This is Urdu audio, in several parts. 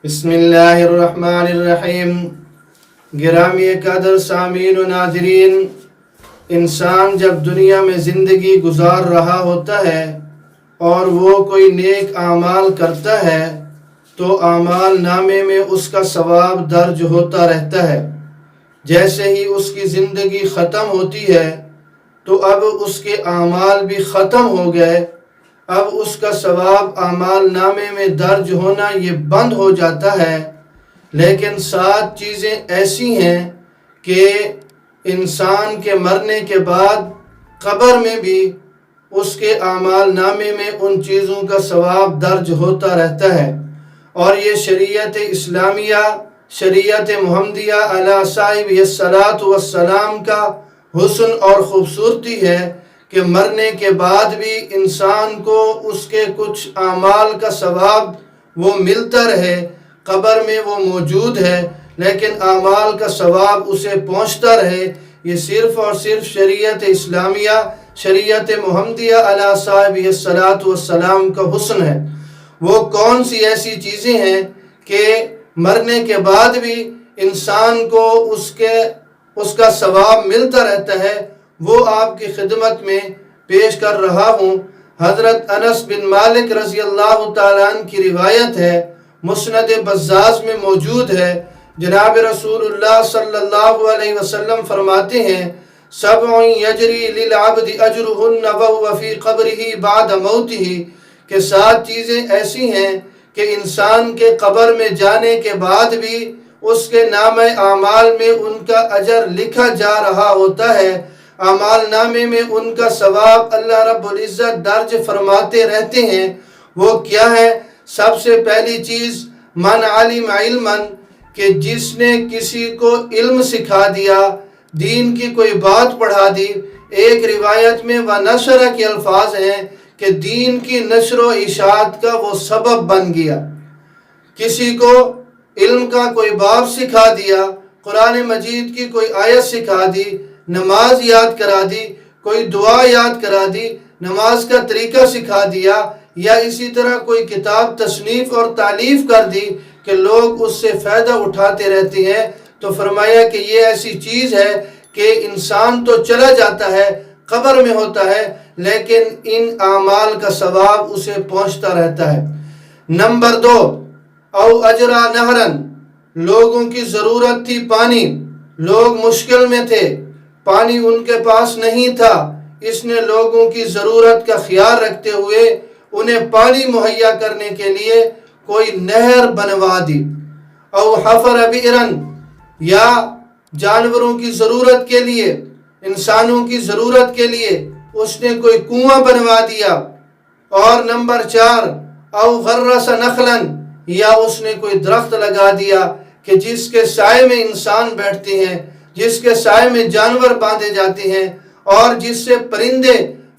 بسم اللہ الرحمن الرحیم۔ گرامی قدر سامعین و ناظرین، انسان جب دنیا میں زندگی گزار رہا ہوتا ہے اور وہ کوئی نیک اعمال کرتا ہے تو اعمال نامے میں اس کا ثواب درج ہوتا رہتا ہے۔ جیسے ہی اس کی زندگی ختم ہوتی ہے تو اب اس کے اعمال بھی ختم ہو گئے، اب اس کا ثواب اعمال نامے میں درج ہونا یہ بند ہو جاتا ہے۔ لیکن 7 چیزیں ایسی ہیں کہ انسان کے مرنے کے بعد قبر میں بھی اس کے اعمال نامے میں ان چیزوں کا ثواب درج ہوتا رہتا ہے، اور یہ شریعت اسلامیہ، شریعت محمدیہ علی صاحب الصلاۃ والسلام کا حسن اور خوبصورتی ہے کہ مرنے کے بعد بھی انسان کو اس کے کچھ اعمال کا ثواب وہ ملتا رہے۔ قبر میں وہ موجود ہے لیکن اعمال کا ثواب اسے پہنچتا رہے۔ یہ صرف اور صرف شریعت اسلامیہ، شریعت محمدیہ علی صاحب الصلاۃ والسلام کا حسن ہے۔ وہ کون سی ایسی چیزیں ہیں کہ مرنے کے بعد بھی انسان کو اس کا ثواب ملتا رہتا ہے، وہ آپ کی خدمت میں پیش کر رہا ہوں۔ حضرت انس بن مالک رضی اللہ تعالیٰ عنہ کی روایت ہے، مسند بزاز میں موجود ہے۔ جناب رسول اللہ صلی اللہ علیہ وسلم فرماتے ہیں، سبع یجری للعبد اجرہن وہو فی قبرہ بعد موتہ، کہ 7 چیزیں ایسی ہیں کہ انسان کے قبر میں جانے کے بعد بھی اس کے نامہ اعمال میں ان کا اجر لکھا جا رہا ہوتا ہے، اعمال نامے میں ان کا ثواب اللہ رب العزت درج فرماتے رہتے ہیں۔ وہ کیا ہے؟ سب سے پہلی چیز، من علم علما، کہ جس نے کسی کو علم سکھا دیا، دین کی کوئی بات پڑھا دی۔ ایک روایت میں وَنَشَرَ کے الفاظ ہیں کہ دین کی نشر و اشاعت کا وہ سبب بن گیا۔ کسی کو علم کا کوئی باب سکھا دیا، قرآن مجید کی کوئی آیت سکھا دی، نماز یاد کرا دی، کوئی دعا یاد کرا دی، نماز کا طریقہ سکھا دیا، یا اسی طرح کوئی کتاب تصنیف اور تالیف کر دی کہ لوگ اس سے فائدہ اٹھاتے رہتے ہیں، تو فرمایا کہ یہ ایسی چیز ہے کہ انسان تو چلا جاتا ہے، قبر میں ہوتا ہے، لیکن ان اعمال کا ثواب اسے پہنچتا رہتا ہے۔ نمبر 2، او اجرا نہرن، لوگوں کی ضرورت تھی پانی، لوگ مشکل میں تھے، پانی ان کے پاس نہیں تھا، اس نے لوگوں کی ضرورت کا خیال رکھتے ہوئے انہیں پانی مہیا کرنے کے لیے کوئی نہر بنوا دی۔ او حفر بئرن، یا جانوروں کی ضرورت کے لیے، انسانوں کی ضرورت کے لیے اس نے کوئی کنواں بنوا دیا۔ اور نمبر 4، او غرس نخلا، یا اس نے کوئی درخت لگا دیا کہ جس کے سائے میں انسان بیٹھتے ہیں، جس کے سائے میں جانور باندھے جاتے ہیں، اور جس سے پرندے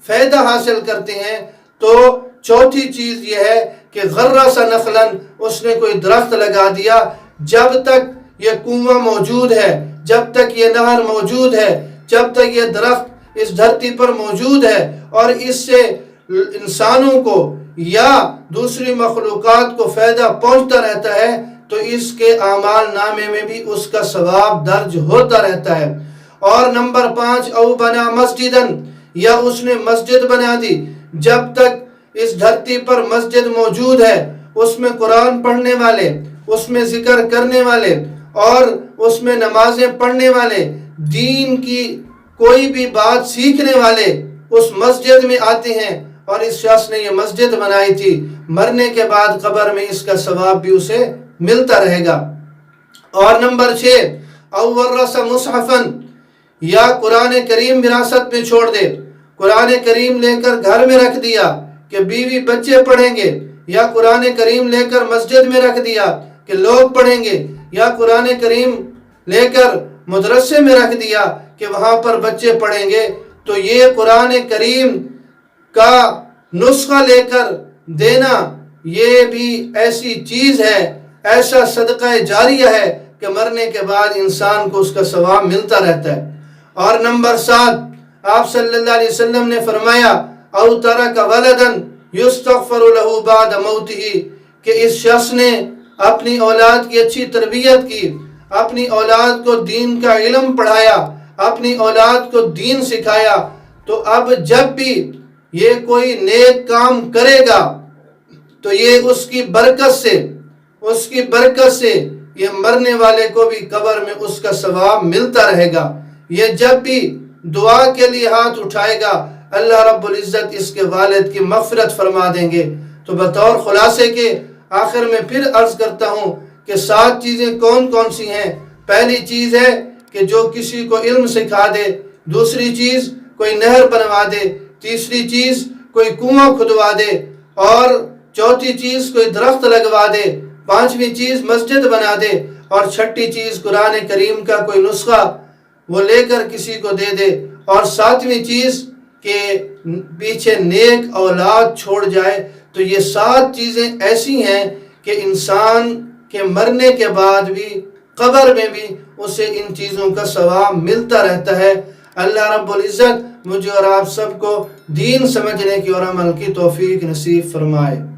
فائدہ حاصل کرتے ہیں۔ تو چوتھی چیز یہ ہے کہ غرس نخلا، اس نے کوئی درخت لگا دیا۔ جب تک یہ کنواں موجود ہے، جب تک یہ نہر موجود ہے، جب تک یہ درخت اس دھرتی پر موجود ہے اور اس سے انسانوں کو یا دوسری مخلوقات کو فائدہ پہنچتا رہتا ہے، تو اس کے اعمال نامے میں بھی اس کا ثواب درج ہوتا رہتا ہے۔ اور نمبر 5، او بنا مسجدن، یا اس نے مسجد بنا دی۔ جب تک اس دھرتی پر مسجد موجود ہے، اس میں قرآن پڑھنے والے، اس میں ذکر کرنے والے، اور اس میں نمازیں پڑھنے والے، دین کی کوئی بھی بات سیکھنے والے اس مسجد میں آتے ہیں، اور اس شخص نے یہ مسجد بنائی تھی، مرنے کے بعد قبر میں اس کا ثواب بھی اسے ملتا رہے گا۔ اور نمبر 6، او ورث مصحفا، یا قرآن کریم وراثت میں چھوڑ دے، قرآن کریم لے کر گھر میں رکھ دیا کہ بیوی بچے پڑھیں گے، یا قرآن کریم لے کر مسجد میں رکھ دیا کہ لوگ پڑھیں گے، یا قرآن کریم لے کر مدرسے میں رکھ دیا کہ وہاں پر بچے پڑھیں گے، تو یہ قرآن کریم کا نسخہ لے کر دینا، یہ بھی ایسی چیز ہے، ایسا صدقہ جاریہ ہے کہ مرنے کے بعد انسان کو اس کا ثواب ملتا رہتا ہے۔ اور نمبر 7، آپ صلی اللہ علیہ وسلم نے فرمایا، او ترک ولدا یستغفر له بعد موتہ، کہ اس شخص نے اپنی اولاد کی اچھی تربیت کی، اپنی اولاد کو دین کا علم پڑھایا، اپنی اولاد کو دین سکھایا، تو اب جب بھی یہ کوئی نیک کام کرے گا تو یہ اس کی برکت سے یہ مرنے والے کو بھی قبر میں اس کا ثواب ملتا رہے گا۔ یہ جب بھی دعا کے لیے ہاتھ اٹھائے گا اللہ رب العزت اس کے والد کی مغفرت فرما دیں گے۔ تو بطور خلاصے کے آخر میں پھر عرض کرتا ہوں کہ 7 چیزیں کون کون سی ہیں۔ پہلی چیز ہے کہ جو کسی کو علم سکھا دے، دوسری چیز کوئی نہر بنوا دے، تیسری چیز کوئی کنواں کھدوا دے، اور چوتھی چیز کوئی درخت لگوا دے، پانچویں چیز مسجد بنا دے، اور چھٹی چیز قرآن کریم کا کوئی نسخہ وہ لے کر کسی کو دے دے، اور ساتویں چیز کہ پیچھے نیک اولاد چھوڑ جائے۔ تو یہ 7 چیزیں ایسی ہیں کہ انسان کے مرنے کے بعد بھی قبر میں بھی اسے ان چیزوں کا ثواب ملتا رہتا ہے۔ اللہ رب العزت مجھے اور آپ سب کو دین سمجھنے کی اور عمل کی توفیق نصیب فرمائے۔